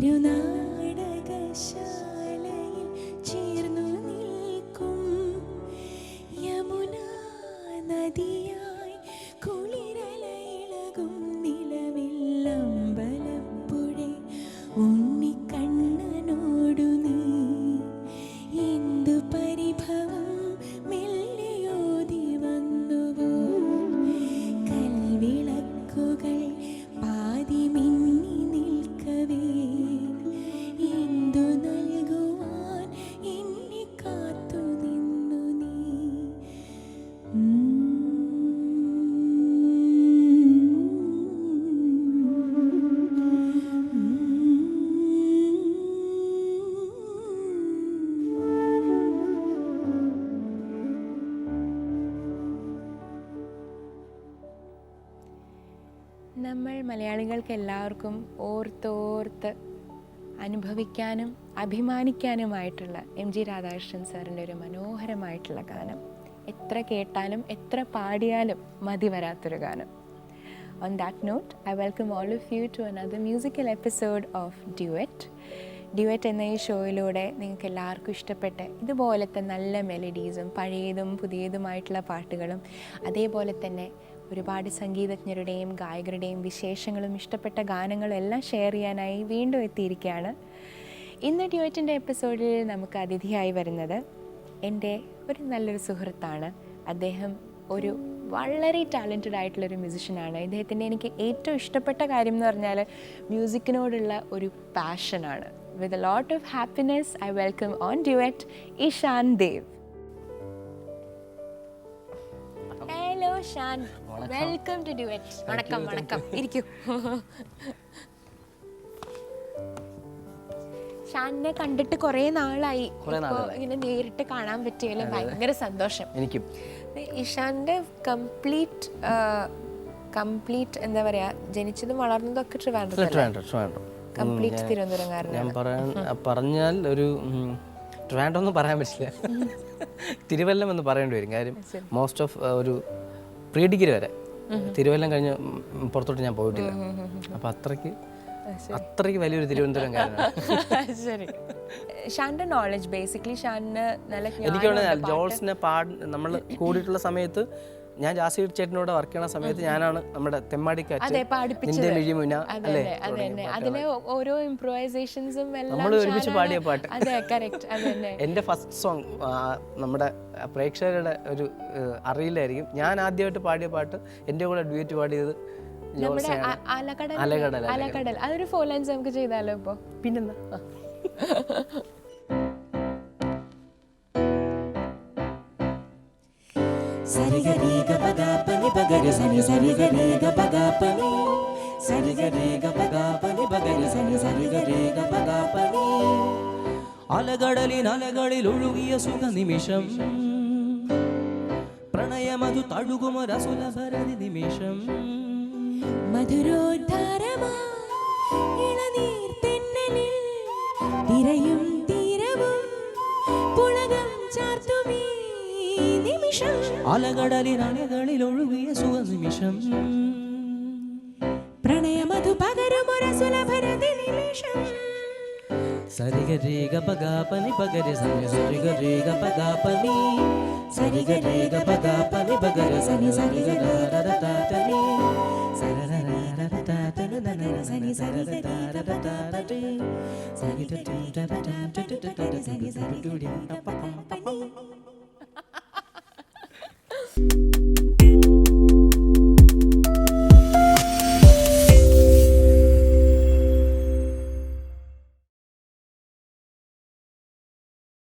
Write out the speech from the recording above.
തിരുനാടകശാലയിൽ ചേർന്നു നിൽക്കും യമുനാ നദിയായി കുളിരലയിളകും നിലവില്ലമ്പലപ്പുഴേ ഉണ്ണിക്കണ്ണനോടു നീ എന്തു പരിഭവം മെല്ലെയോതി വന്നുവോ കൽവിളക്കുകൾ പാതി മിന്നി നിൽക്കവേ എന്തു നൽകുവാൻ എന്നെ കാത്തു നിന്നു നീ നമ്മൾ മലയാളികൾക്ക് എല്ലാവർക്കും ഓർത്തോർത്ത് അനുഭവിക്കാനും അഭിമാനിക്കാനുമായിട്ടുള്ള എം ജി രാധാകൃഷ്ണൻ സാറിൻ്റെ ഒരു മനോഹരമായിട്ടുള്ള ഗാനം. എത്ര കേട്ടാലും എത്ര പാടിയാലും മതി വരാത്തൊരു ഗാനം. On that note, I welcome all of you to another musical episode of Duet. Duet എന്ന ഈ ഷോയിലൂടെ നിങ്ങൾക്ക് എല്ലാവർക്കും ഇഷ്ടപ്പെട്ട ഇതുപോലത്തെ നല്ല മെലഡീസും പഴയതും പുതിയതുമായിട്ടുള്ള പാട്ടുകളും അതേപോലെ തന്നെ ഒരുപാട് സംഗീതജ്ഞരുടെയും ഗായകരുടെയും വിശേഷങ്ങളും ഇഷ്ടപ്പെട്ട ഗാനങ്ങളും എല്ലാം ഷെയർ ചെയ്യാനായി വീണ്ടും എത്തിയിരിക്കുകയാണ്. ഇന്ന് ഡ്യുവറ്റിൻ്റെ എപ്പിസോഡിൽ നമുക്ക് അതിഥിയായി വരുന്നത് എൻ്റെ ഒരു നല്ലൊരു സുഹൃത്താണ്. അദ്ദേഹം ഒരു വളരെ ടാലൻറ്റഡ് ആയിട്ടുള്ളൊരു മ്യൂസിഷ്യനാണ്. ഇദ്ദേഹത്തിൻ്റെ എനിക്ക് ഏറ്റവും ഇഷ്ടപ്പെട്ട കാര്യം എന്ന് പറഞ്ഞാൽ മ്യൂസിക്കിനോടുള്ള ഒരു പാഷനാണ്. With a lot of happiness, I welcome on Duet Ishan Dev. Hello Shan. Welcome to Duet. Vanakkam vanakkam. Irikku. ഷാനിനെ കണ്ടിട്ട് കുറേ നാളായി. ഇങ്ങനെ നേരിട്ട് കാണാൻ പറ്റിയതിൽ ഭയങ്കര സന്തോഷം. എനിക്കും. ഇഷാന്റെ കംപ്ലീറ്റ് എന്താ പറയാ, ജനിച്ചതും വളർന്നതും ഒക്കെ ട്രിവാൻഡ്രം. കംപ്ലീറ്റ് തിരുവനന്തപുരംകാരനാണ്. ഞാൻ പറഞ്ഞാൽ ഒരു ട്രിവാൻഡ്രം ഒന്നും പറയാൻ പറ്റില്ല, തിരുവല്ലം എന്ന് പറയേണ്ടി വരും. കാര്യം മോസ്റ്റ് ഓഫ് ഒരു പ്രീ ഡിഗ്രി വരെ തിരുവല്ലം കഴിഞ്ഞ് പുറത്തോട്ട് ഞാൻ പോയിട്ടില്ല. അപ്പം അത്രയ്ക്ക് വലിയൊരു തിരുവനന്തപുരംകാരനാണ്. ശരി. ഷാന്റെ നോളജ് ബേസിക്കലി ഷാനിന് നല്ല എനിക്ക് ജോൾസിനെ നമ്മൾ കൂടിയിട്ടുള്ള സമയത്ത് ഞാൻ ജാസി ചേട്ടനോട് വർക്ക് ചെയ്യുന്ന സമയത്ത് ഞാനാണ് നമ്മുടെ തെമ്മാടിക്കാറ്റ് അതിലെ ഓരോ ഇംപ്രൂവൈസേഷൻസും നമ്മൾ ഒരുമിച്ച് പാടിയ പാട്ട്. എൻ്റെ ഫസ്റ്റ് സോങ് നമ്മുടെ പ്രേക്ഷകരുടെ ഒരു അറിയില്ലായിരിക്കും. ഞാൻ ആദ്യമായിട്ട് പാടിയ പാട്ട് എൻ്റെ കൂടെ ഡ്യൂറ്റ് പാടിയത് അലകടൽ. അതൊരു 4 ലൈൻസ് നമുക്ക് ചെയ്താലോ ഇപ്പൊ? പിന്നെന്താ. സരി ഗരി ഗ പഗ പനി പഗരി സനി സരി ഗരി ഗ പഗ പനി സരി ഗരി ഗ പഗ പനി പഗരി സനി സരി ഗരി ഗ പഗ പനി അലകളിൽ ഒഴുകിയ സുഖ നിമിഷം പ്രണയമതു തഴുകുമൊരസുലഭരതി നിമിഷം മധുരോദ്ധാരമാ ഇളനീർ തെന്നലിൽ തിരയും തീരവും പുളകം ചാർത്തുമീ നിമിഷം അലകളിൽ ഒഴുകിയ സുഖ നിമിഷം പ്രണയമതു പകരുമൊരസുലഭരതി നിമിഷം സരി ഗരി ഗ പഗ പനി പഗരി സനി സരി ഗരി ഗ പഗ പനി സരി ഗരി ഗ പഗ പനി പഗരി സനി സരി ഗ ര ര ത ത നി സര ര ര ര ത ത ന ന ന സനി സരി ഗ ര ര ത ത ത ടി സരി ത ടി ത ത ത ത ത ത സനി സരി ഗ രി പ പ പ